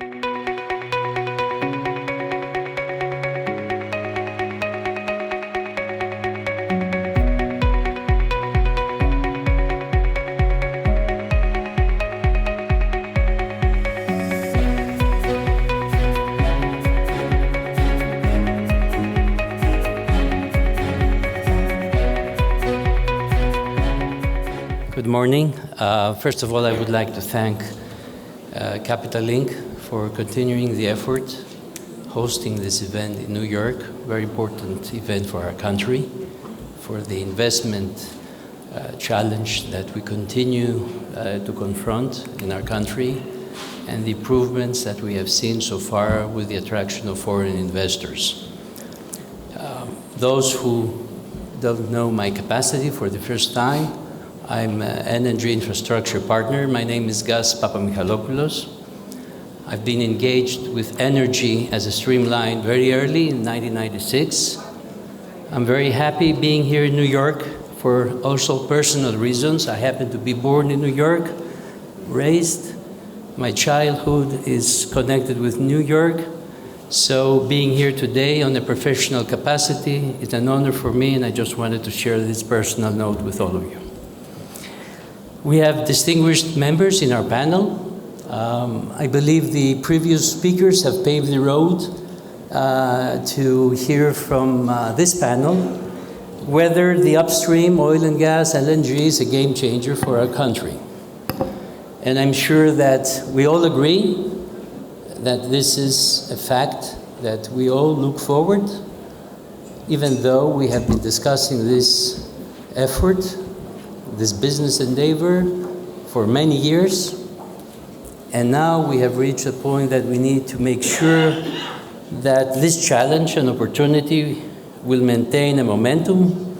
Good morning. First of all, I would like to thank HELLENiQ for continuing the effort, hosting this event in New York, very important event for our country, for the investment challenge that we continue to confront in our country, and the improvements that we have seen so far with the attraction of foreign investors. Those who don't know my capacity for the first time, I'm an energy infrastructure partner. My name is Papamichalopoulos. I've been engaged with energy as a streamline very early in 1996. I'm very happy being here in New York for also personal reasons. I happen to be born in New York, raised. My childhood is connected with New York. So being here today on a professional capacity is an honor for me, and I just wanted to share this personal note with all of you. We have distinguished members in our panel. I believe the previous speakers have paved the road to hear from this panel whether the upstream oil and gas, LNG, is a game changer for our country. And I'm sure that we all agree that this is a fact that we all look forward, even though we have been discussing this effort, this business endeavor for many years, and now we have reached a point that we need to make sure that this challenge and opportunity will maintain a momentum,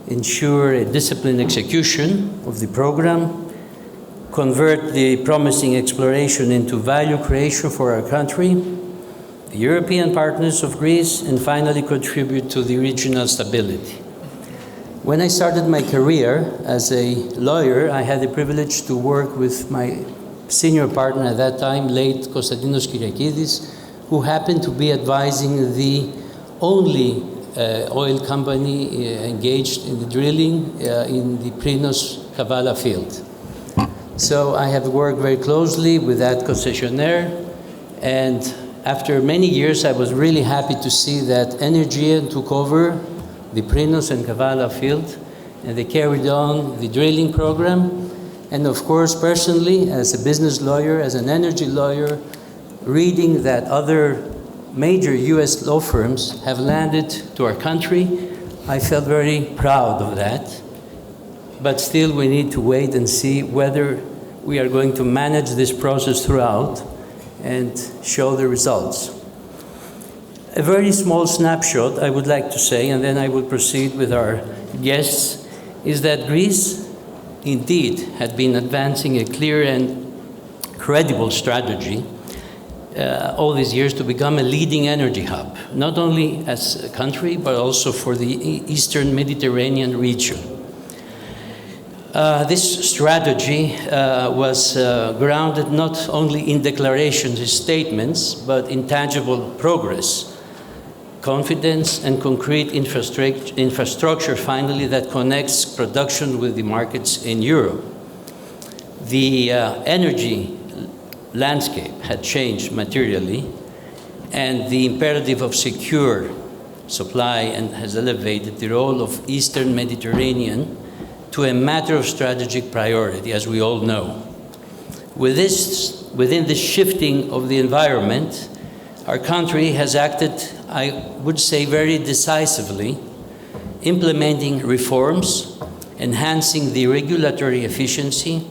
ensure a disciplined execution of the program, convert the promising exploration into value creation for our country, the European partners of Greece, and finally contribute to the regional stability. When I started my career as a lawyer, I had the privilege to work with my senior partner at that time, late Konstantinos Kyriakides, who happened to be advising the only oil company engaged in the drilling in the Panos Kavala field. So I have worked very closely with that concessionaire, and after many years, I was really happy to see that Energean took over the Panos and Kavala field, and they carried on the drilling program. And of course, personally, as a business lawyer, as an energy lawyer, reading that other major US law firms have landed to our country, I felt very proud of that. But still, we need to wait and see whether we are going to manage this process throughout and show the results. A very small snapshot, I would like to say, and then I will proceed with our guests, is that Greece indeed had been advancing a clear and credible strategy all these years to become a leading energy hub, not only as a country, but also for the Eastern Mediterranean region. This strategy was grounded not only in declarations and statements, but in tangible progress, confidence, and concrete infrastructure, finally, that connects production with the markets in Europe. The energy landscape had changed materially, and the imperative of secure supply has elevated the role of Eastern Mediterranean to a matter of strategic priority, as we all know. Within this shifting of the environment, our country has acted, I would say, very decisively, implementing reforms, enhancing the regulatory efficiency,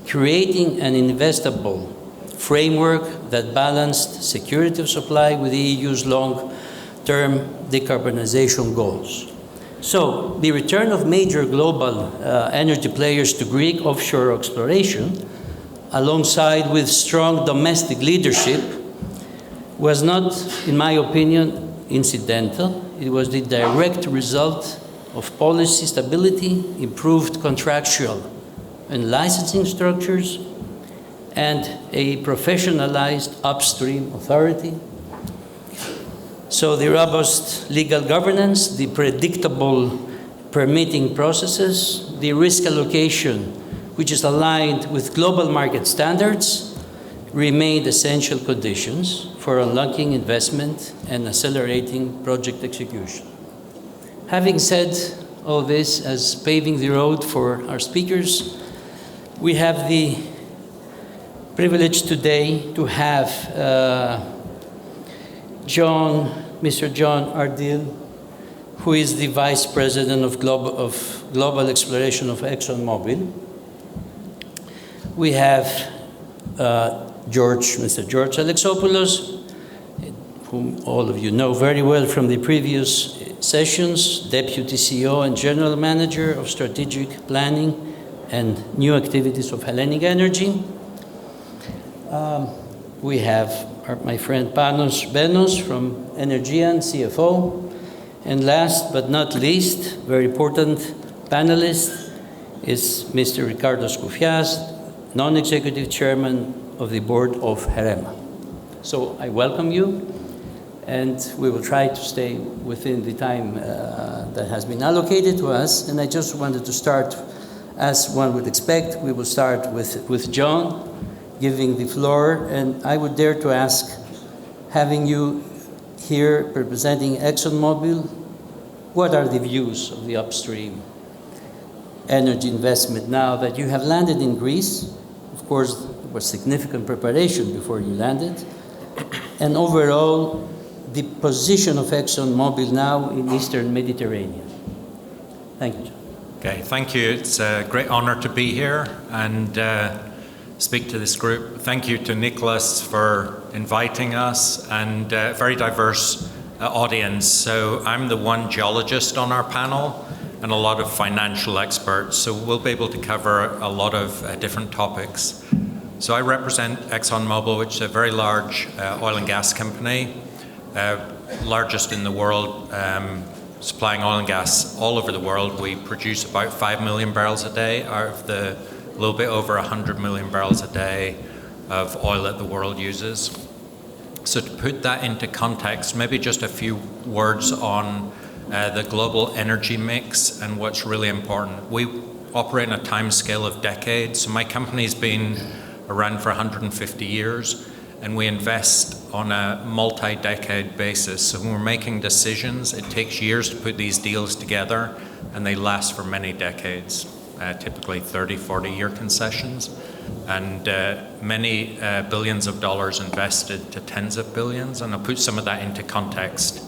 creating an investable framework that balanced security of supply with the EU's long-term decarbonization goals. So the return of major global energy players to Greek offshore exploration, alongside with strong domestic leadership, was not, in my opinion, incidental. It was the direct result of policy stability, improved contractual and licensing structures, and a professionalized upstream authority. So the robust legal governance, the predictable permitting processes, the risk allocation, which is aligned with global market standards, remain essential conditions for unlocking investment and accelerating project execution. Having said all this as paving the road for our speakers, we have the privilege today to have Mr. John Ardill, who is the Vice President of Global Exploration of ExxonMobil. We have Mr. George Alexopoulos, whom all of you know very well from the previous sessions, Deputy CEO and General Manager of Strategic Planning and New Activities of HELLENiQ Energy. We have my friend Benos from Energean, CFO. And last but not least, very important panelist is Mr. Rikard Scoufias, non-executive chairman of the board of HEREMA. So I welcome you, and we will try to stay within the time that has been allocated to us. And I just wanted to start, as one would expect, we will start with John giving the floor. And I would dare to ask, having you here representing ExxonMobil, what are the views of the upstream energy investment now that you have landed in Greece? Of course, there was significant preparation before you landed. And overall, the position of ExxonMobil now in Eastern Mediterranean. Thank you, John. Okay, thank you. It's a great honor to be here and speak to this group. Thank you to Nicholas for inviting us, and a very diverse audience. So I'm the one geologist on our panel and a lot of financial experts. So we'll be able to cover a lot of different topics. So I represent ExxonMobil, which is a very large oil and gas company, largest in the world, supplying oil and gas all over the world. We produce about 5 million barrels a day out of the little bit over 100 million barrels a day of oil that the world uses. So to put that into context, maybe just a few words on the global energy mix and what's really important. We operate in a time scale of decades. So my company's been around for 150 years, and we invest on a multi-decade basis. So when we're making decisions, it takes years to put these deals together, and they last for many decades. Typically 30, 40-year concessions, and many billions of dollars invested to tens of billions, and I'll put some of that into context.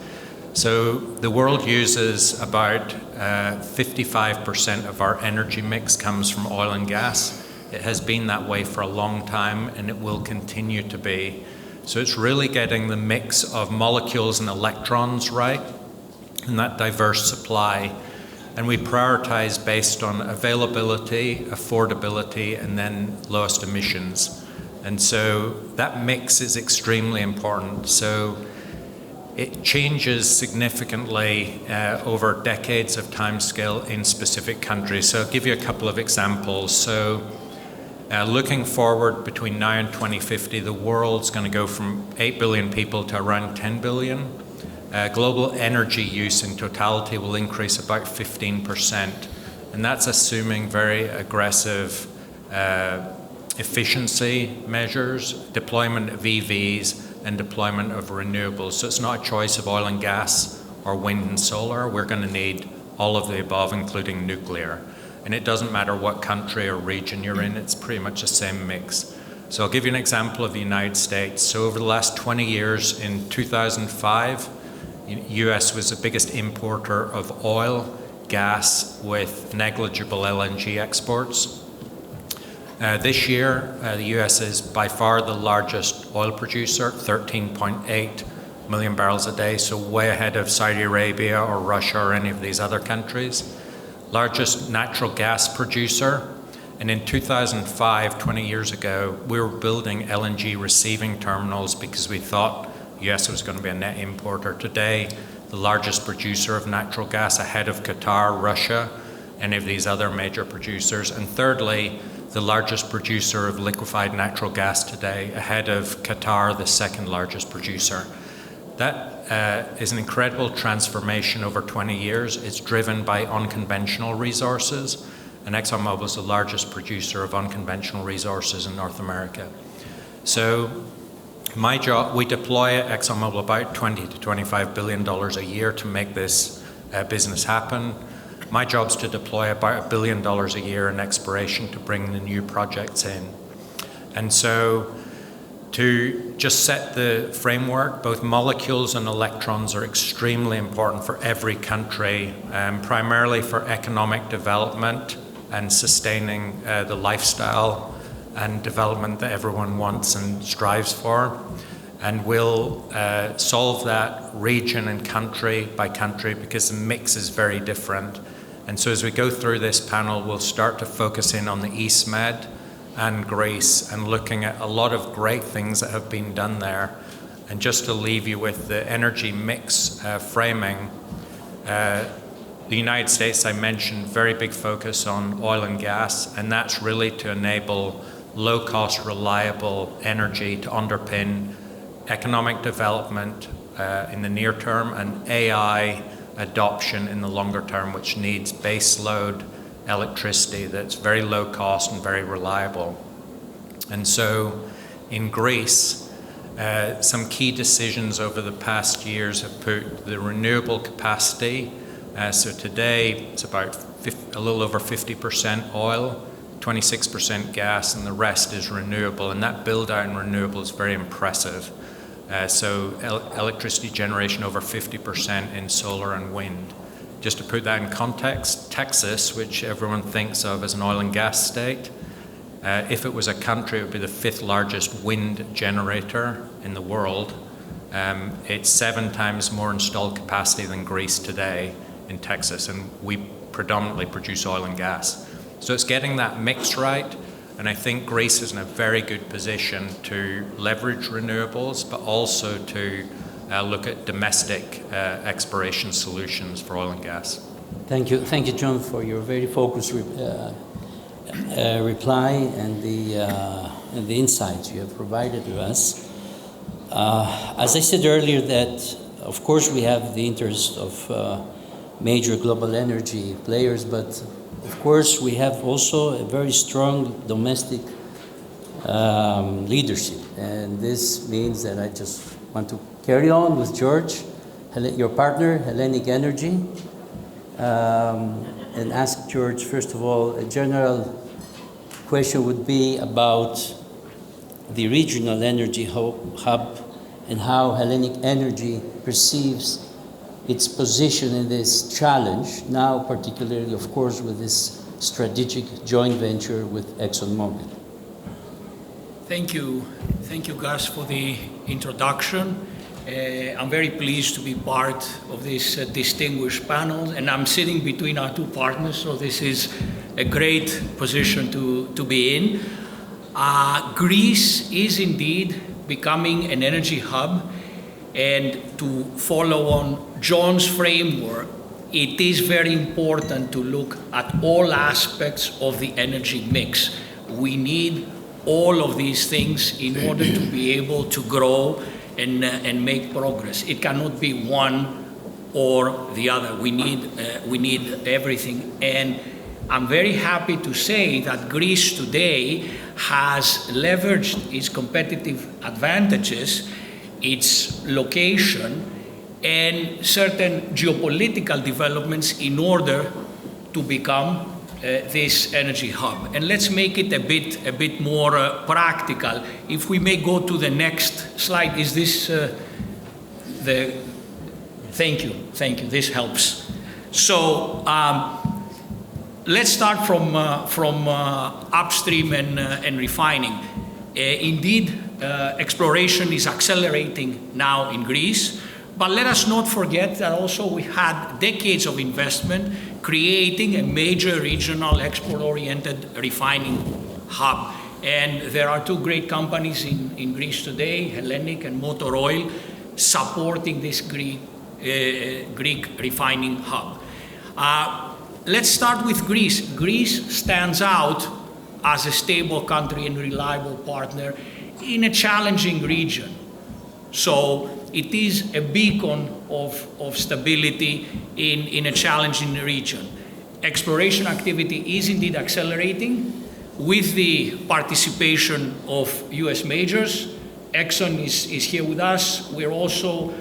So the world uses about 55% of our energy mix comes from oil and gas. It has been that way for a long time, and it will continue to be. So it's really getting the mix of molecules and electrons right, and that diverse supply. And we prioritize based on availability, affordability, and then lowest emissions. And so that mix is extremely important. So it changes significantly over decades of time scale in specific countries. So I'll give you a couple of examples. So looking forward between now and 2050, the world's going to go from 8 billion people to around 10 billion. Global energy use in totality will increase about 15%, and that's assuming very aggressive efficiency measures, deployment of EVs, and deployment of renewables. So it's not a choice of oil and gas or wind and solar. We're going to need all of the above, including nuclear. And it doesn't matter what country or region you're in, it's pretty much the same mix. So I'll give you an example of the United States. So over the last 20 years, in 2005, US was the biggest importer of oil, gas, with negligible LNG exports. This year, the US is by far the largest oil producer, 13.8 million barrels a day, so way ahead of Saudi Arabia or Russia or any of these other countries. Largest natural gas producer, and in 2005, 20 years ago, we were building LNG receiving terminals because we thought the US was going to be a net importer. Today, the largest producer of natural gas, ahead of Qatar, Russia, any of these other major producers. And thirdly, the largest producer of liquefied natural gas today, ahead of Qatar, the second largest producer. That is an incredible transformation over 20 years. It's driven by unconventional resources, and ExxonMobil is the largest producer of unconventional resources in North America. So my job, we deploy at ExxonMobil about $20 to $25 billion a year to make this business happen. My job is to deploy about $1 billion a year in exploration to bring the new projects in. And so to just set the framework, both molecules and electrons are extremely important for every country, primarily for economic development and sustaining the lifestyle and development that everyone wants and strives for. And we'll solve that region and country by country because the mix is very different. And so as we go through this panel, we'll start to focus in on the East Med and Greece and looking at a lot of great things that have been done there. And just to leave you with the energy mix framing, the United States, I mentioned, very big focus on oil and gas, and that's really to enable low-cost, reliable energy to underpin economic development in the near term and AI adoption in the longer term, which needs base load electricity that's very low cost and very reliable. And so in Greece, some key decisions over the past years have put the renewable capacity. So today it's about a little over 50% oil, 26% gas, and the rest is renewable. And that build out in renewable is very impressive. So electricity generation over 50% in solar and wind. Just to put that in context, Texas, which everyone thinks of as an oil and gas state, if it was a country, it would be the 5th largest wind generator in the world. It's 7 times more installed capacity than Greece today in Texas, and we predominantly produce oil and gas. So it's getting that mix right, and I think Greece is in a very good position to leverage renewables, but also to look at domestic exploration solutions for oil and gas. Thank you, John, for your very focused reply and the insights you have provided to us. As I said earlier, that of course we have the interest of major global energy players, but of course we have also a very strong domestic leadership, and this means that I just want to carry on with George, your partner, HELLENiQ Energy, and ask George, first of all, a general question would be about the regional energy hub and how HELLENiQ Energy perceives its position in this challenge, now particularly, of course, with this strategic joint venture with ExxonMobil. Thank you, Gus, for the introduction. I'm very pleased to be part of this distinguished panel, and I'm sitting between our two partners, so this is a great position to be in. Greece is indeed becoming an energy hub, and to follow on John's framework, it is very important to look at all aspects of the energy mix. We need all of these things in order to be able to grow and make progress. It cannot be one or the other. We need everything. And I'm very happy to say that Greece today has leveraged its competitive advantages, its location, and certain geopolitical developments in order to become this energy hub. And let's make it a bit more practical. If we may go to the next slide, is this thank you, this helps. So let's start from upstream and refining. Indeed, exploration is accelerating now in Greece, but let us not forget that also we had decades of investment creating a major regional export-oriented refining hub. And there are two great companies in Greece today, HELLENiQ and Motor Oil, supporting this Greek refining hub. Let's start with Greece. Greece stands out as a stable country and reliable partner in a challenging region. So it is a beacon of stability in a challenging region. Exploration activity is indeed accelerating with the participation of US majors. Exxon is here with us. We're also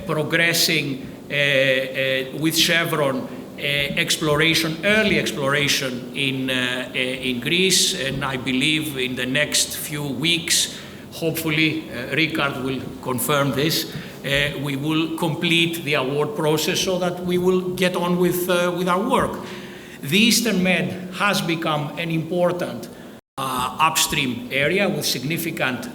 progressing with Chevron early exploration in Greece, and I believe in the next few weeks, hopefully, Rikard will confirm this, we will complete the award process so that we will get on with our work. The Eastern Med has become an important upstream area with significant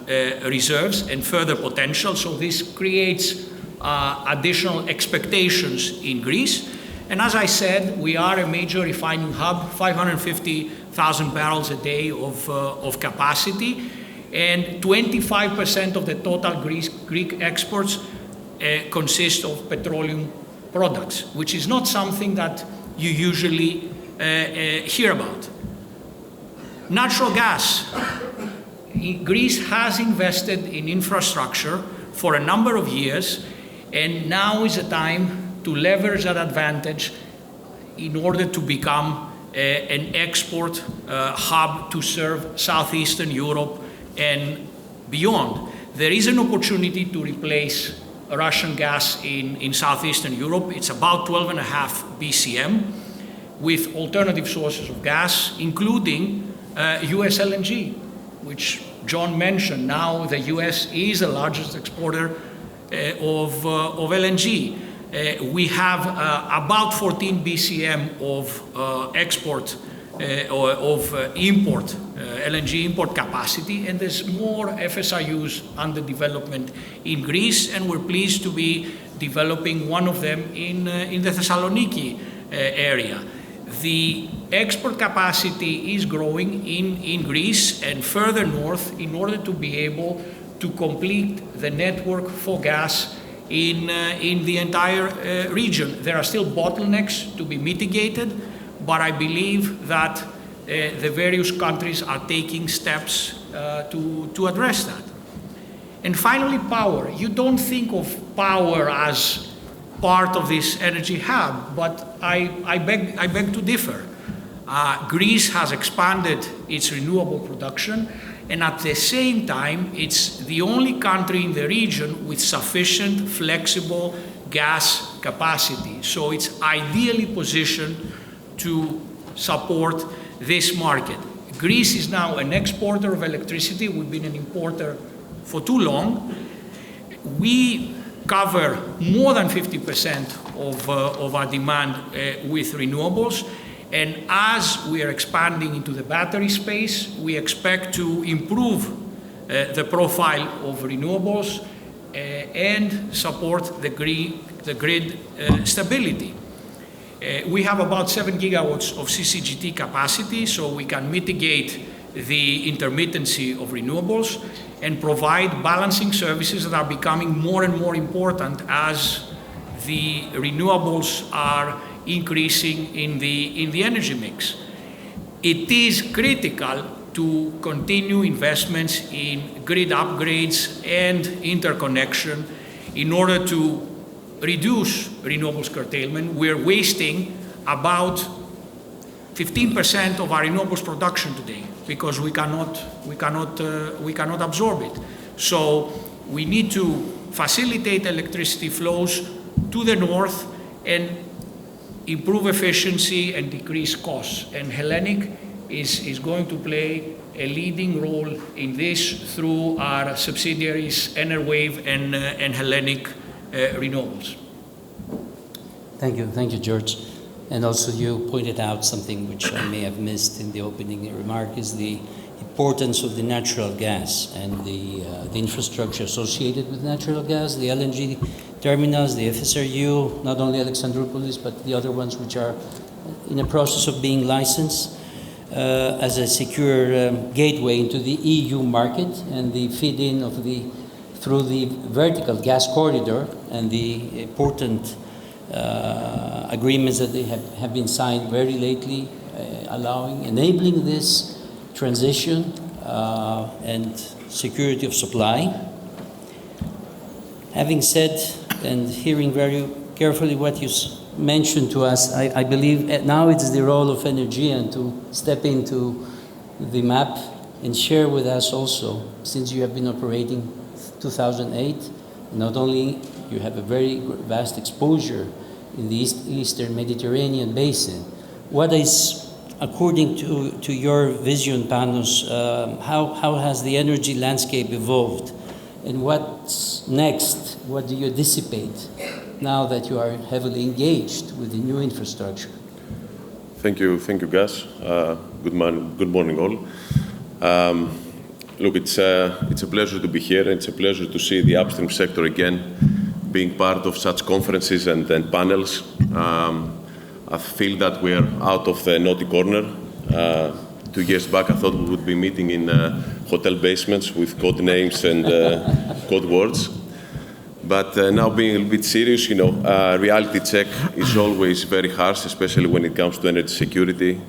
reserves and further potential, so this creates additional expectations in Greece. And as I said, we are a major refining hub, 550,000 barrels a day of capacity, and 25% of the total Greek exports consist of petroleum products, which is not something that you usually hear about. Natural gas. Greece has invested in infrastructure for a number of years, and now is the time to leverage that advantage in order to become an export hub to serve Southeastern Europe and beyond. There is an opportunity to replace Russian gas in Southeastern Europe. It's about 12.5 BCM with alternative sources of gas, including US LNG, which John mentioned. Now the US is the largest exporter of LNG. We have about 14 BCM of export or of import, LNG import capacity, and there's more FSRUs under development in Greece, and we're pleased to be developing one of them in the Thessaloniki area. The export capacity is growing in Greece and further north in order to be able to complete the network for gas in the entire region. There are still bottlenecks to be mitigated, but I believe that the various countries are taking steps to address that. And finally, power. You don't think of power as part of this energy hub, but I beg to differ. Greece has expanded its renewable production, and at the same time, it's the only country in the region with sufficient flexible gas capacity. So it's ideally positioned to support this market. Greece is now an exporter of electricity. We've been an importer for too long. We cover more than 50% of our demand with renewables. And as we are expanding into the battery space, we expect to improve the profile of renewables and support the grid stability. We have about 7 gigawatts of CCGT capacity, so we can mitigate the intermittency of renewables and provide balancing services that are becoming more and more important as the renewables are increasing in the energy mix. It is critical to continue investments in grid upgrades and interconnection in order to reduce renewables curtailment. We're wasting about 15% of our renewables production today because we cannot absorb it. So we need to facilitate electricity flows to the north and improve efficiency and decrease costs. And HELLENiQ is going to play a leading role in this through our subsidiaries Enerwave and HELLENiQ Renewables. Thank you, George. And also you pointed out something which I may have missed in the opening remark, is the importance of the natural gas and the infrastructure associated with natural gas, the LNG terminals, the FSRU, not only Alexopoulos, but the other ones which are in the process of being licensed as a secure gateway into the EU market, and the feed-in of through the vertical gas corridor and the important agreements that they have been signed very lately, enabling this transition and security of supply. Having said and hearing very carefully what you mentioned to us, I believe now it's the role of Energean to step into the map and share with us also, since you have been operating 2008, not only you have a very vast exposure in the Eastern Mediterranean basin. What is, according to your vision, Panos, how has the energy landscape evolved? And what's next? What do you anticipate now that you are heavily engaged with the new infrastructure? Thank you, Gus. Good morning, all. Look, it's a pleasure to be here. It's a pleasure to see the upstream sector again being part of such conferences and panels. I feel that we're out of the naughty corner. 2 years back, I thought we would be meeting in hotel basements with code names and code words. But now being a little bit serious, reality check is always very harsh, especially when it comes to energy security,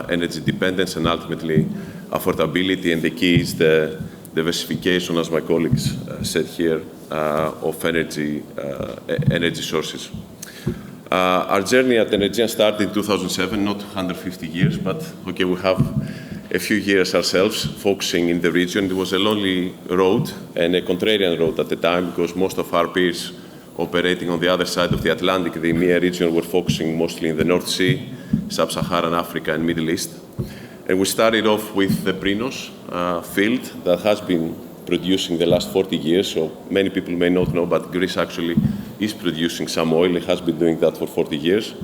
energy dependence, and ultimately affordability. And the key is the diversification, as my colleagues said here, of energy sources. Our journey at Energean started in 2007, not 150 years, but okay, we have a few years ourselves focusing in the region. It was a lonely road and a contrarian road at the time because most of our peers operating on the other side of the Atlantic, the EMEA region, were focusing mostly in the North Sea, Sub-Saharan Africa and Middle East. And we started off with the Panos field that has been producing the last 40 years, so many people may not know, but Greece actually is producing some oil. It has been doing that for 40 years.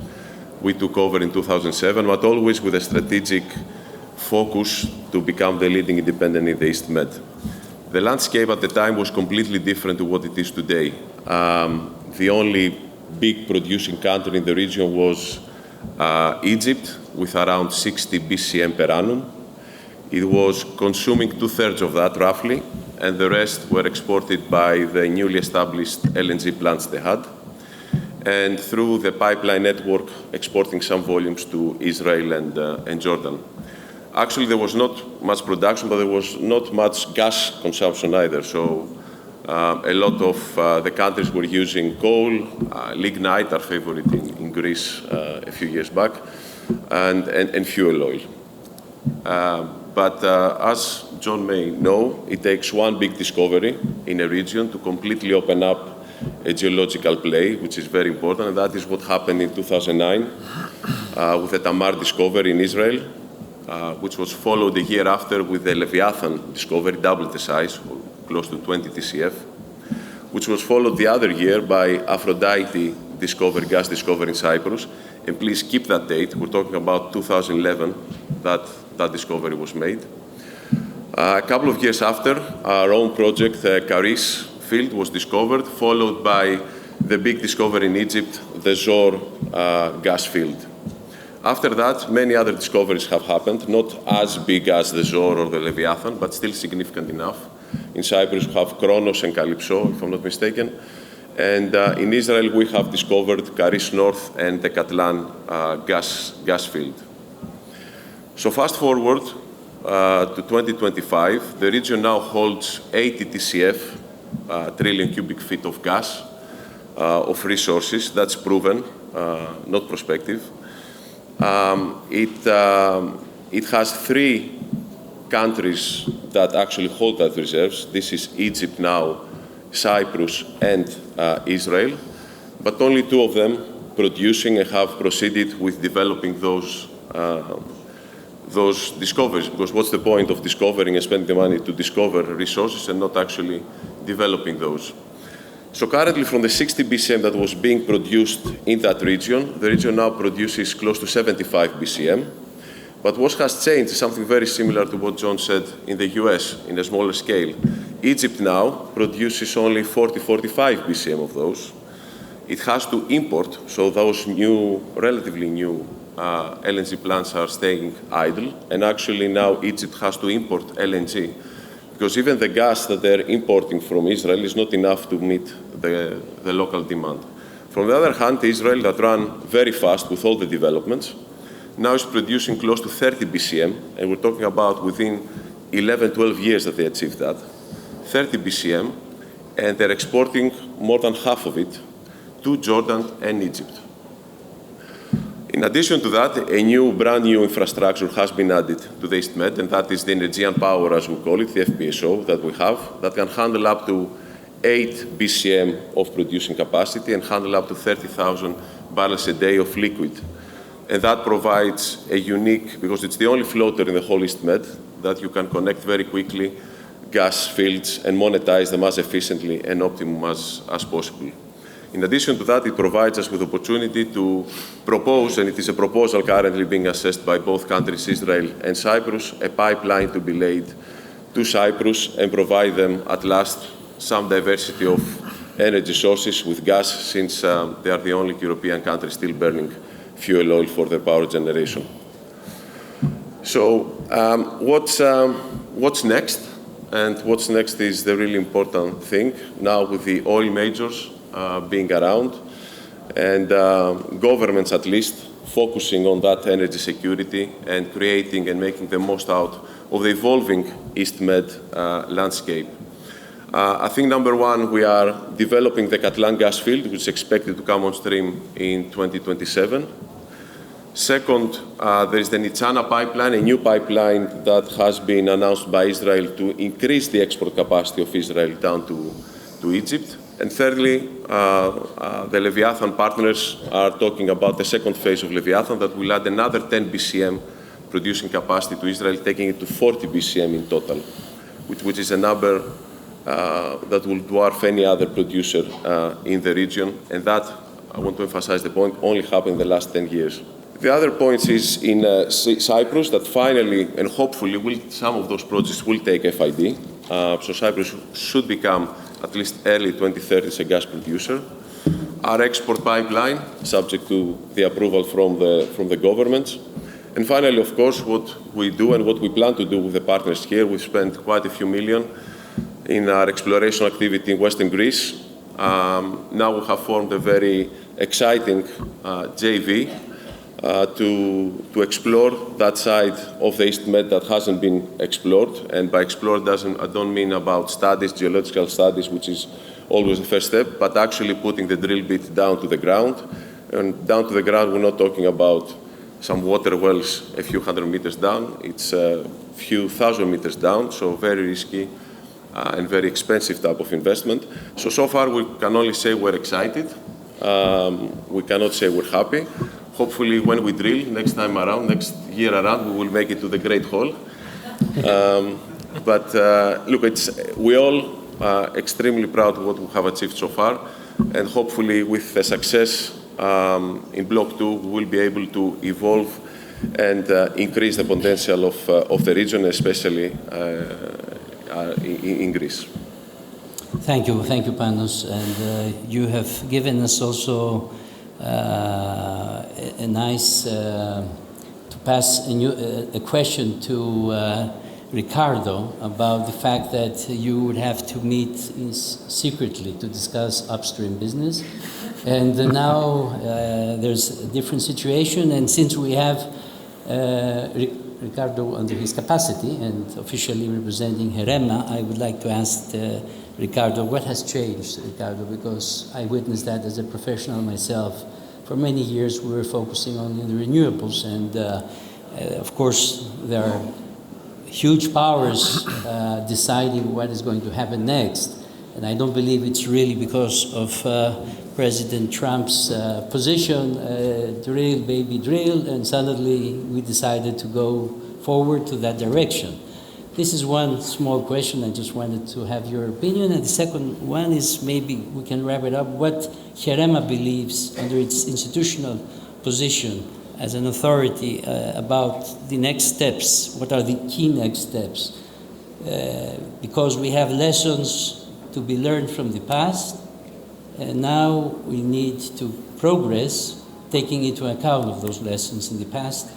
We took over in 2007, but always with a strategic focus to become the leading independent in the East Med. The landscape at the time was completely different to what it is today. The only big producing country in the region was Egypt, with around 60 BCM per annum. It was consuming 2/3 of that, roughly, and the rest were exported by the newly established LNG plants they had, and through the pipeline network, exporting some volumes to Israel and Jordan. Actually, there was not much production, but there was not much gas consumption either. So a lot of the countries were using coal, lignite, our favorite in Greece a few years back, and fuel oil. But as John may know, it takes one big discovery in a region to completely open up a geological play, which is very important, and that is what happened in 2009 with the Tamar discovery in Israel, which was followed a year after with the Leviathan discovery, double the size, close to 20 TCF, which was followed the other year by Aphrodite discovery, gas discovery in Cyprus. And please keep that date. We're talking about 2011 that discovery was made. A couple of years after, our own project, Karis field, was discovered, followed by the big discovery in Egypt, the Zohr gas field. After that, many other discoveries have happened, not as big as the Zohr or the Leviathan, but still significant enough. In Cyprus, we have Kronos and Calypso, if I'm not mistaken. And in Israel, we have discovered Karis North and the Katlan gas field. So fast forward to 2025, the region now holds 80 TCF, trillion cubic feet of gas, of resources. That's proven, not prospective. It has 3 countries that actually hold that reserves. This is Egypt now, Cyprus, and Israel. But only 2 of them producing and have proceeded with developing those discoveries. Because what's the point of discovering and spending the money to discover resources and not actually developing those? So currently, from the 60 BCM that was being produced in that region, the region now produces close to 75 BCM. But what has changed is something very similar to what John said in the US, in a smaller scale. Egypt now produces only 40-45 BCM of those. It has to import, so those new, relatively new LNG plants are staying idle. And actually now Egypt has to import LNG, because even the gas that they're importing from Israel is not enough to meet the local demand. From the other hand, Israel, that ran very fast with all the developments, now is producing close to 30 BCM, and we're talking about within 11, 12 years that they achieved that, 30 BCM, and they're exporting more than half of it to Jordan and Egypt. In addition to that, a brand new infrastructure has been added to the East Med, and that is the Energean power, as we call it, the FPSO that we have, that can handle up to 8 BCM of producing capacity and handle up to 30,000 barrels a day of liquid. And that provides a unique, because it's the only floater in the whole East Med, that you can connect very quickly gas fields and monetize them as efficiently and optimum as possible. In addition to that, it provides us with the opportunity to propose, and it is a proposal currently being assessed by both countries, Israel and Cyprus, a pipeline to be laid to Cyprus and provide them at last some diversity of energy sources with gas, since they are the only European country still burning fuel oil for their power generation. So what's next? And what's next is the really important thing now with the oil majors being around and governments at least focusing on that energy security and creating and making the most out of the evolving East Med landscape. I think number one, we are developing the Katlan gas field, which is expected to come on stream in 2027. Second, there is the Nitzana pipeline, a new pipeline that has been announced by Israel to increase the export capacity of Israel down to Egypt. And thirdly, the Leviathan partners are talking about the second phase of Leviathan that will add another 10 BCM producing capacity to Israel, taking it to 40 BCM in total, which is a number that will dwarf any other producer in the region. And that, I want to emphasize the point, only happened in the last 10 years. The other point is in Cyprus that finally, and hopefully, some of those projects will take FID. So Cyprus should become, at least early 2030s, a gas producer. Our export pipeline, subject to the approval from the governments. And finally, of course, what we do and what we plan to do with the partners here, we've spent quite a few million in our exploration activity in Western Greece. Now we have formed a very exciting JV to explore that side of the East Med that hasn't been explored. And by explore, I don't mean about studies, geological studies, which is always the first step, but actually putting the drill bit down to the ground. And down to the ground, we're not talking about some water wells a few hundred meters down. It's a few thousand meters down, so very risky and very expensive type of investment. So far, we can only say we're excited. We cannot say we're happy. Hopefully, when we drill next year around, we will make it to the Great Hall. Look, we're all extremely proud of what we have achieved so far, and hopefully, with the success in Block 2, we will be able to evolve and increase the potential of the region, especially in Greece. Thank you, Panos, and you have given us also a nice to pass a question to Ricardo about the fact that you would have to meet secretly to discuss upstream business, and now there's a different situation, and since we have Ricardo under his capacity and officially representing HEREMA, I would like to ask Ricardo, what has changed, Ricardo? Because I witnessed that as a professional myself. For many years, we were focusing on the renewables, and of course, there are huge powers deciding what is going to happen next. And I don't believe it's really because of President Trump's position, drill, baby, drill, and suddenly we decided to go forward to that direction. This is one small question. I just wanted to have your opinion. And the second one is, maybe we can wrap it up, what HEREMA believes under its institutional position as an authority about the next steps. What are the key next steps? Because we have lessons to be learned from the past, and now we need to progress, taking into account of those lessons in the past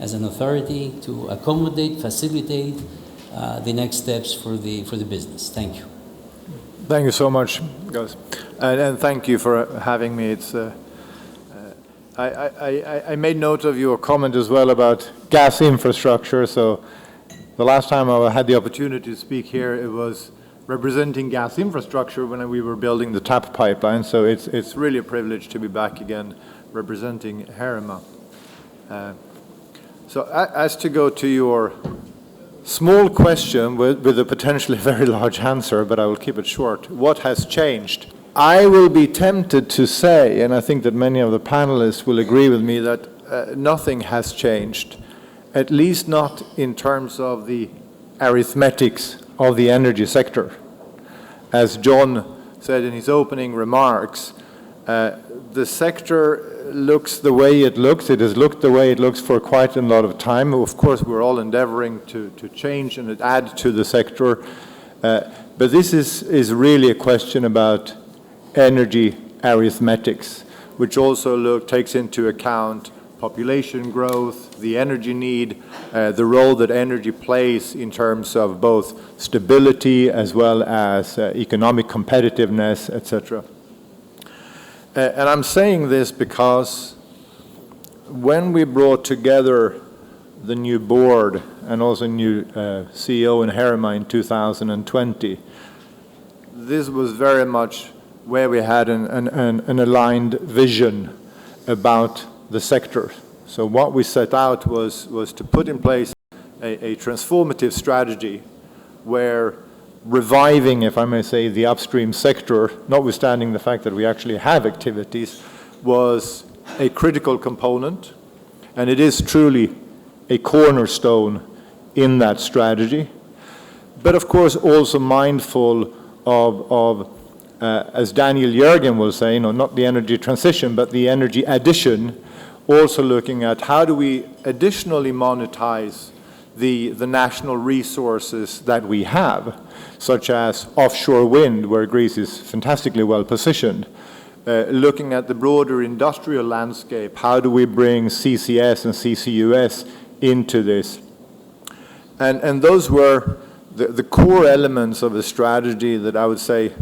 as an authority to accommodate, facilitate the next steps for the business. Thank you. Thank you so much, guys, and thank you for having me. It's I made note of your comment as well about gas infrastructure. So the last time I had the opportunity to speak here, it was representing gas infrastructure when we were building the TAP pipeline. So it's really a privilege to be back again representing HEREMA. So as to go to your small question with a potentially very large answer, but I will keep it short. What has changed? I will be tempted to say, and I think that many of the panelists will agree with me, that nothing has changed, at least not in terms of the arithmetics of the energy sector. As John said in his opening remarks, the sector looks the way it looks. It has looked the way it looks for quite a lot of time. Of course, we're all endeavoring to change and add to the sector. But this is really a question about energy arithmetics, which also takes into account population growth, the energy need, the role that energy plays in terms of both stability as well as economic competitiveness, etc. And I'm saying this because when we brought together the new board and also new CEO in HEREMA in 2020, this was very much where we had an aligned vision about the sector. So what we set out was to put in place a transformative strategy where reviving, if I may say, the upstream sector, notwithstanding the fact that we actually have activities, was a critical component, and it is truly a cornerstone in that strategy. But of course also mindful of as Daniel Jürgen will say, not the energy transition, but the energy addition, also looking at how do we additionally monetize the national resources that we have, such as offshore wind, where Greece is fantastically well positioned. Looking at the broader industrial landscape, how do we bring CCS and CCUS into this? And those were the core elements of the strategy that I would say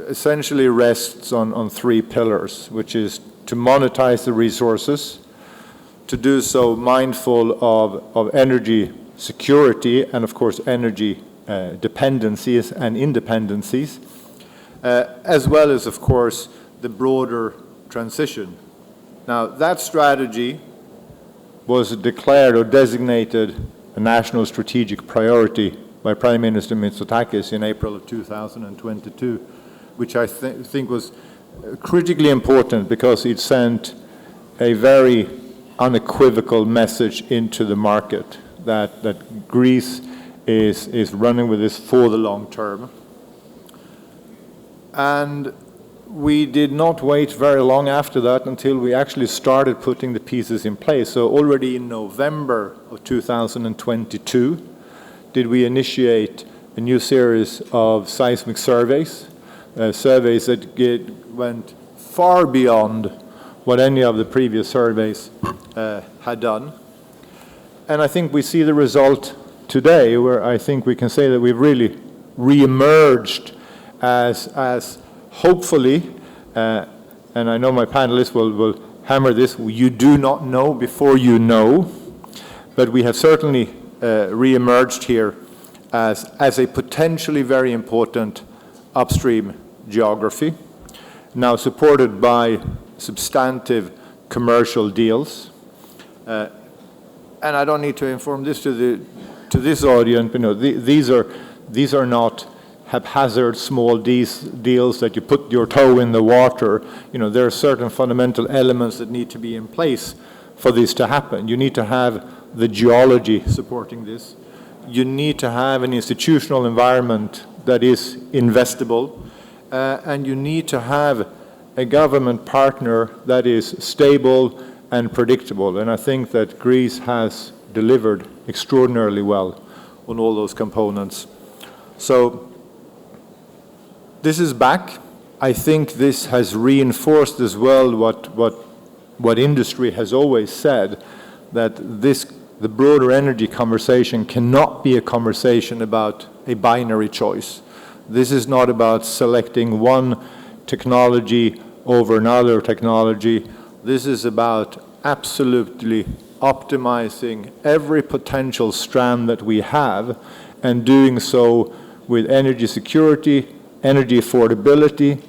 essentially rests on three pillars, which is to monetize the resources, to do so mindful of energy security and of course energy dependencies and independencies, as well as of course the broader transition. Now that strategy was declared or designated a national strategic priority by Prime Minister Mitsotakis in April of 2022, which I think was critically important because it sent a very unequivocal message into the market that Greece is running with this for the long term. And we did not wait very long after that until we actually started putting the pieces in place. So already in November of 2022, did we initiate a new series of seismic surveys, surveys that went far beyond what any of the previous surveys had done. And I think we see the result today, where I think we can say that we've really re-emerged as hopefully, and I know my panelists will hammer this, you do not know before you know, but we have certainly re-emerged here as a potentially very important upstream geography, now supported by substantive commercial deals. And I don't need to inform this to this audience, these are not haphazard small deals that you put your toe in the water. There are certain fundamental elements that need to be in place for this to happen. You need to have the geology supporting this. You need to have an institutional environment that is investable, and you need to have a government partner that is stable and predictable. And I think that Greece has delivered extraordinarily well on all those components. So this is back. I think this has reinforced as well what industry has always said, that the broader energy conversation cannot be a conversation about a binary choice. This is not about selecting one technology over another technology. This is about absolutely optimizing every potential strand that we have, and doing so with energy security, energy affordability,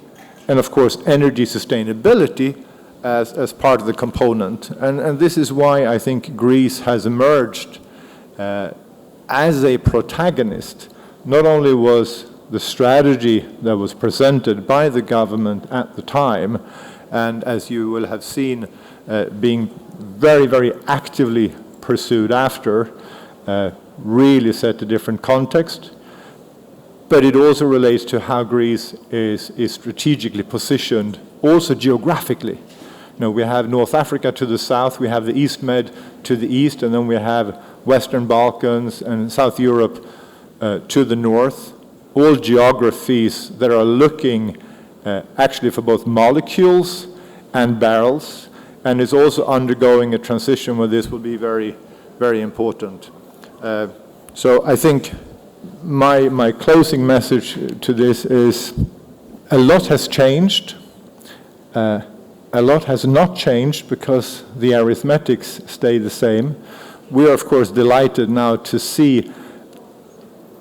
and of course energy sustainability as part of the component. And this is why I think Greece has emerged as a protagonist. Not only was the strategy that was presented by the government at the time, and as you will have seen, being very, very actively pursued after, really set a different context. But it also relates to how Greece is strategically positioned, also geographically. You know, we have North Africa to the south, we have the East Med to the east, and then we have Western Balkans and South Europe to the north. All geographies that are looking actually for both molecules and barrels, and is also undergoing a transition where this will be very, very important. So I think my closing message to this is a lot has changed. A lot has not changed because the arithmetics stay the same. We are, of course, delighted now to see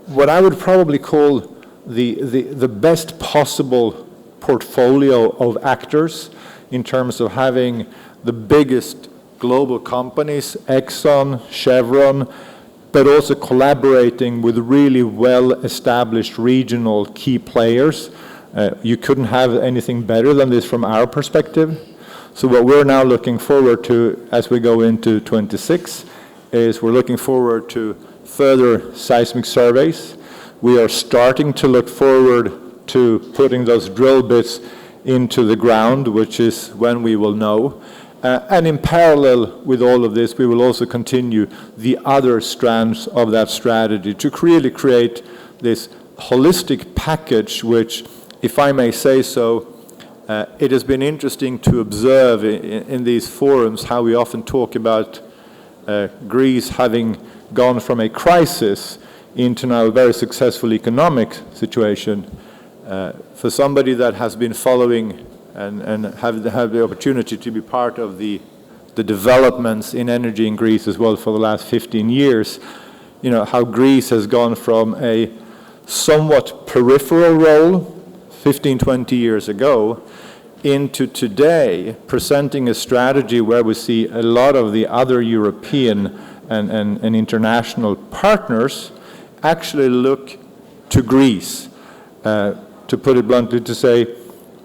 what I would probably call the best possible portfolio of actors in terms of having the biggest global companies, Exxon, Chevron, but also collaborating with really well-established regional key players. You couldn't have anything better than this from our perspective. So what we're now looking forward to as we go into 26 is we're looking forward to further seismic surveys. We are starting to look forward to putting those drill bits into the ground, which is when we will know. And in parallel with all of this, we will also continue the other strands of that strategy to really create this holistic package, which, if I may say so, it has been interesting to observe in these forums how we often talk about Greece having gone from a crisis into now a very successful economic situation. For somebody that has been following and have the opportunity to be part of the developments in energy in Greece as well for the last 15 years, you know, how Greece has gone from a somewhat peripheral role 15, 20 years ago into today presenting a strategy where we see a lot of the other European and international partners actually look to Greece, to put it bluntly, to say,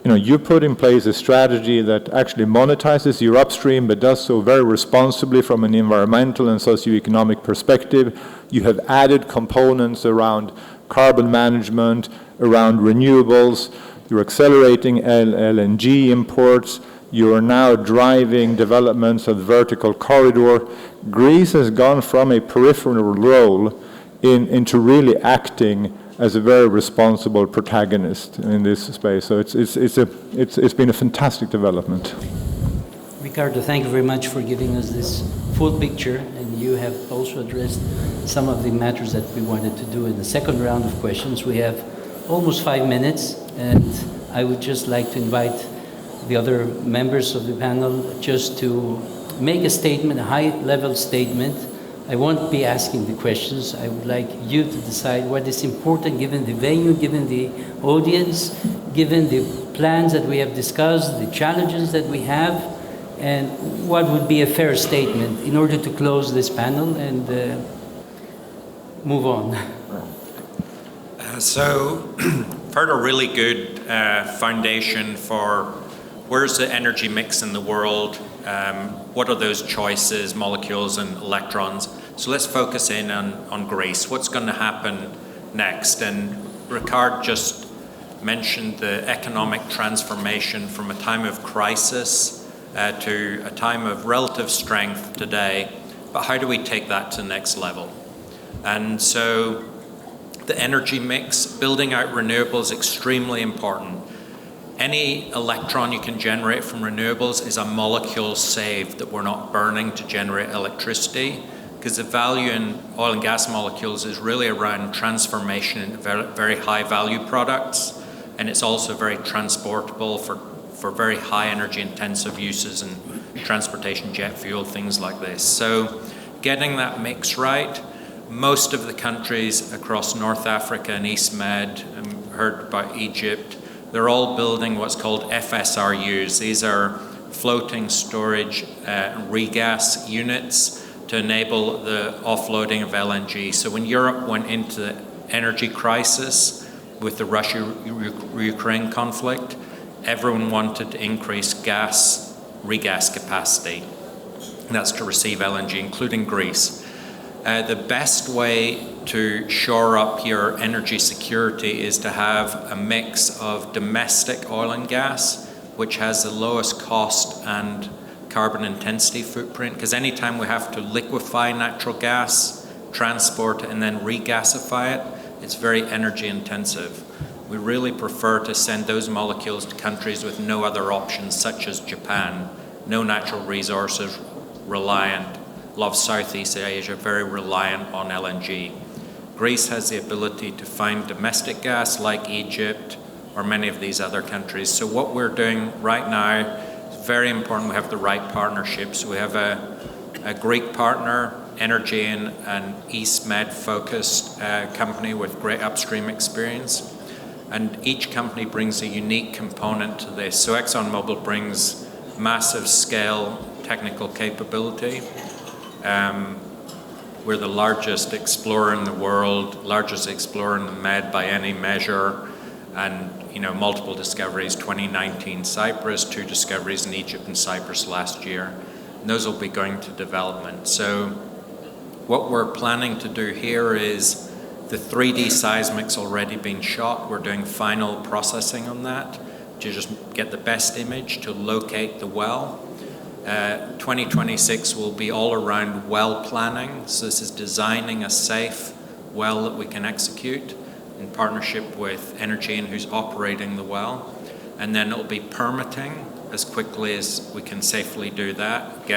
you know, you put in place a strategy that actually monetizes your upstream, but does so very responsibly from an environmental and socioeconomic perspective. You have added components around carbon management, around renewables. You're accelerating LNG imports. You are now driving developments of the vertical corridor. Greece has gone from a peripheral role into really acting as a very responsible protagonist in this space. So it's been a fantastic development. Ricardo, thank you very much for giving us this full picture, and you have also addressed some of the matters that we wanted to do in the second round of questions. We have almost 5 minutes, and I would just like to invite the other members of the panel just to make a statement, a high-level statement. I won't be asking the questions. I would like you to decide what is important given the venue, given the audience, given the plans that we have discussed, the challenges that we have, and what would be a fair statement in order to close this panel and move on. So, heard a really good foundation for where's the energy mix in the world, what are those choices, molecules and electrons. So let's focus in on Greece. What's going to happen next? And Rikard just mentioned the economic transformation from a time of crisis to a time of relative strength today. But how do we take that to the next level? And so the energy mix, building out renewables is extremely important. Any electron you can generate from renewables is a molecule saved that we're not burning to generate electricity, because the value in oil and gas molecules is really around transformation into very, very high value products, and it's also very transportable for for very high energy intensive uses in transportation, jet fuel, things like this. So getting that mix right, most of the countries across North Africa and East Med, heard about Egypt, they're all building what's called FSRUs. These are floating storage regas units to enable the offloading of LNG. So when Europe went into the energy crisis with the Russia-Ukraine conflict, everyone wanted to increase regas capacity. And that's to receive LNG, including Greece. The best way to shore up your energy security is to have a mix of domestic oil and gas, which has the lowest cost and carbon intensity footprint, because anytime we have to liquefy natural gas, transport it, and then regasify it, it's very energy intensive. We really prefer to send those molecules to countries with no other options, such as Japan, no natural resources, reliant, a lot of Southeast Asia, very reliant on LNG. Greece has the ability to find domestic gas like Egypt or many of these other countries. So what we're doing right now is very important. We have the right partnerships. We have a Greek partner, Energean, an East Med focused company with great upstream experience. And each company brings a unique component to this. So ExxonMobil brings massive scale technical capability. We're the largest explorer in the world, largest explorer in the Med by any measure, and multiple discoveries, 2019 Cyprus, 2 discoveries in Egypt and Cyprus last year. And those will be going to development. So what we're planning to do here is the 3D seismic's already been shot. We're doing final processing on that to just get the best image to locate the well. 2026 will be all around well planning. So this is designing a safe well that we can execute in partnership with Energean, who's operating the well. And then it'll be permitting as quickly as we can safely do that,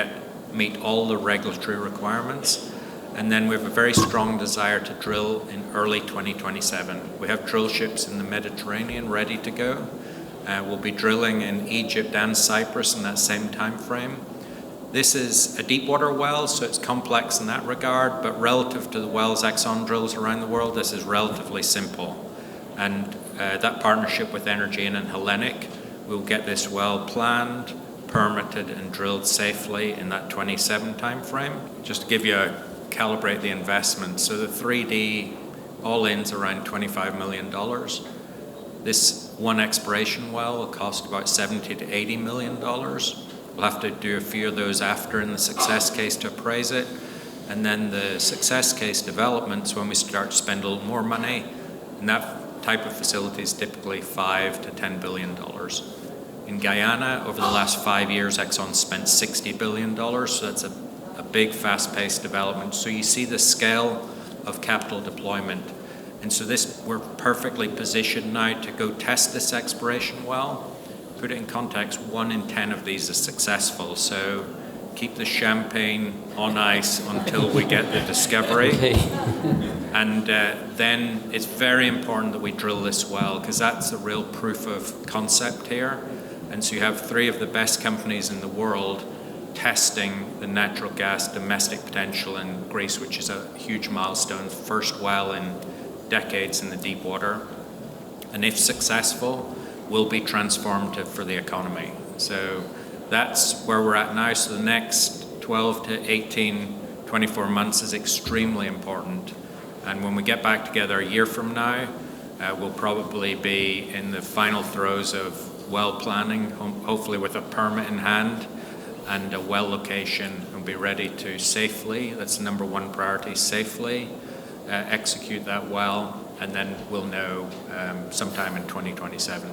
meet all the regulatory requirements. And then we have a very strong desire to drill in early 2027. We have drill ships in the Mediterranean ready to go. We'll be drilling in Egypt and Cyprus in that same time frame. This is a deep water well, so it's complex in that regard, but relative to the wells Exxon drills around the world, this is relatively simple. And that partnership with Energean and HELLENiQ will get this well planned, permitted, and drilled safely in that 27 time frame. Just to give you calibrate the investment. So the 3D all-in's around $25 million. This one exploration well will cost about $70 to $80 million. We'll have to do a few of those after in the success case to appraise it. And then the success case developments when we start to spend a little more money. And that type of facility is typically $5 to $10 billion. In Guyana, over the last 5 years, Exxon spent $60 billion. So that's a big, fast-paced development. So you see the scale of capital deployment. And so we're perfectly positioned now to go test this exploration well. Put it in context, 1 in 10 of these is successful. So keep the champagne on ice until we get the discovery. Okay. And then it's very important that we drill this well, because that's the real proof of concept here. And so you have 3 of the best companies in the world testing the natural gas domestic potential in Greece, which is a huge milestone, first well in decades in the deep water. And if successful, will be transformative for the economy. So that's where we're at now. So the next 12 to 18, 24 months is extremely important. And when we get back together a year from now, we'll probably be in the final throes of well planning, hopefully with a permit in hand and a well location, and be ready to safely, that's the number 1 priority, safely execute that well, and then we'll know sometime in 2027.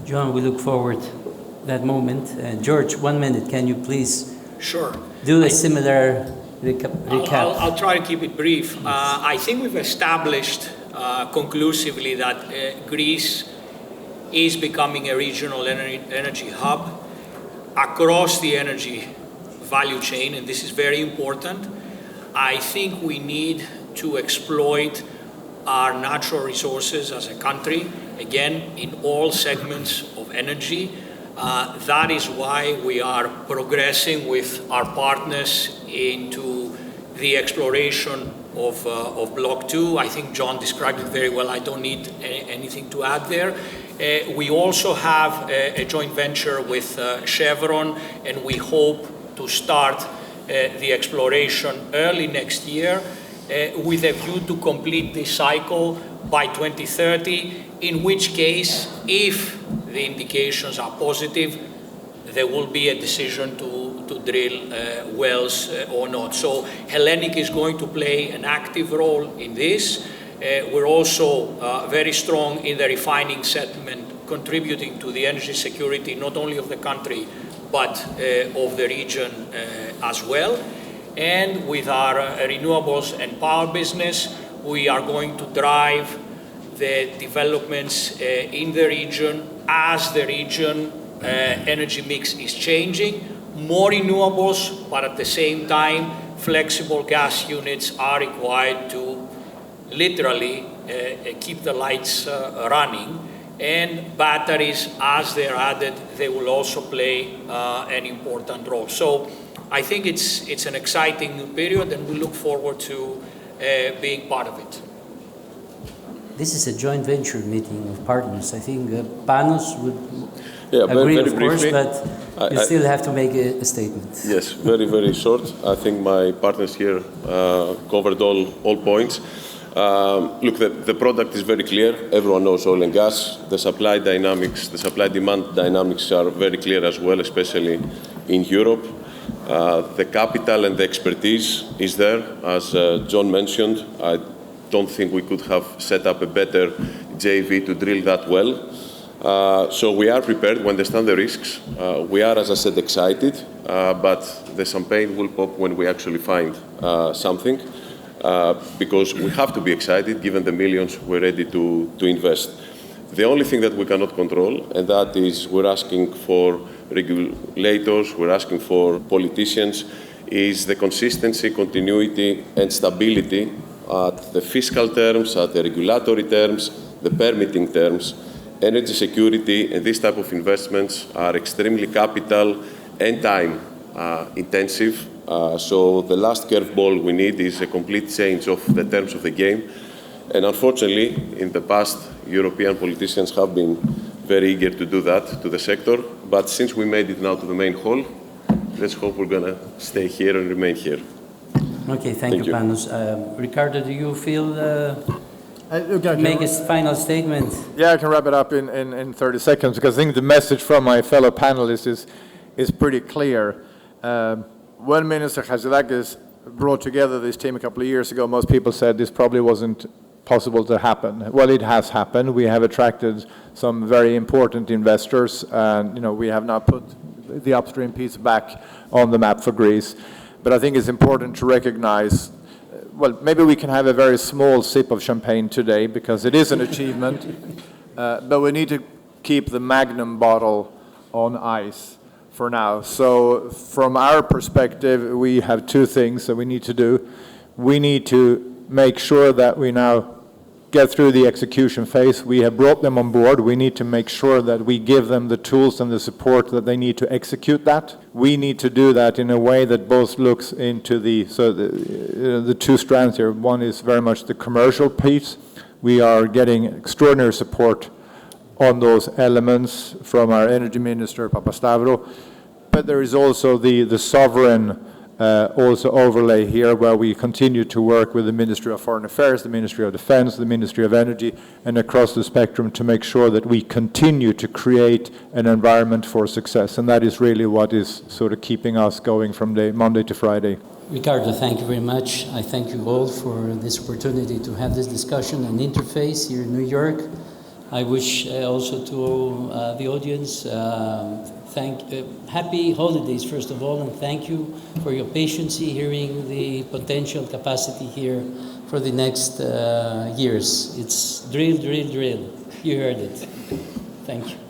John, we look forward to that moment. George, 1 minute, can you please Sure. do a similar recap? I'll try to keep it brief. I think we've established conclusively that Greece is becoming a regional energy hub across the energy value chain, and this is very important. I think we need to exploit our natural resources as a country, again, in all segments of energy. That is why we are progressing with our partners into the exploration of Block 2. I think John described it very well. I don't need anything to add there. We also have a joint venture with Chevron, and we hope to start the exploration early next year with a view to complete this cycle by 2030, in which case, if the indications are positive, there will be a decision to drill wells or not. So HELLENiQ is going to play an active role in this. We're also very strong in the refining segment, contributing to the energy security, not only of the country, but of the region as well. And with our renewables and power business, we are going to drive the developments in the region as the region energy mix is changing. More renewables, but at the same time, flexible gas units are required to literally keep the lights running. And batteries, as they're added, they will also play an important role. So I think it's an exciting new period, and we look forward to being part of it. This is a joint venture meeting of partners. I think Panos would very agree, of course, briefly, but you still have to make a statement. Yes, very, very short. I think my partners here covered all points. Look, the product is very clear. Everyone knows oil and gas. The supply dynamics, the supply-demand dynamics are very clear as well, especially in Europe. The capital and the expertise is there. As John mentioned, I don't think we could have set up a better JV to drill that well. So we are prepared. We understand the risks. We are, as I said, excited, but the champagne will pop when we actually find something. Because we have to be excited given the millions we're ready to invest. The only thing that we cannot control, and that is we're asking for regulators, we're asking for politicians, is the consistency, continuity, and stability at the fiscal terms, at the regulatory terms, the permitting terms. Energy security and these type of investments are extremely capital and time intensive. So the last curveball we need is a complete change of the terms of the game. And unfortunately, in the past, European politicians have been very eager to do that to the sector. But since we made it now to the main hall, let's hope we're going to stay here and remain here. Okay, thank you, Panos. Ricardo, do you feel make a final statement? Yeah, I can wrap it up in 30 seconds, because I think the message from my fellow panelists is pretty clear. When Minister Kyriakides brought together this team a couple of years ago, most people said this probably wasn't possible to happen. Well, it has happened. We have attracted some very important investors, and we have now put the upstream piece back on the map for Greece. But I think it's important to recognize, well, maybe we can have a very small sip of champagne today because it is an achievement, but we need to keep the Magnum bottle on ice for now. So from our perspective, we have two things that we need to do. We need to make sure that we now get through the execution phase. We have brought them on board. We need to make sure that we give them the tools and the support that they need to execute that. We need to do that in a way that both looks into the two strands here. One is very much the commercial piece. We are getting extraordinary support on those elements from our energy minister, Papastavro. But there is also the sovereign also overlay here, where we continue to work with the Ministry of Foreign Affairs, the Ministry of Defense, the Ministry of Energy, and across the spectrum to make sure that we continue to create an environment for success. And that is really what is sort of keeping us going from Monday to Friday. Ricardo, thank you very much. I thank you all for this opportunity to have this discussion and interface here in New York. I wish also to the audience happy holidays, first of all, and thank you for your patience hearing the potential capacity here for the next years. It's drill, drill, drill. You heard it. Thank you.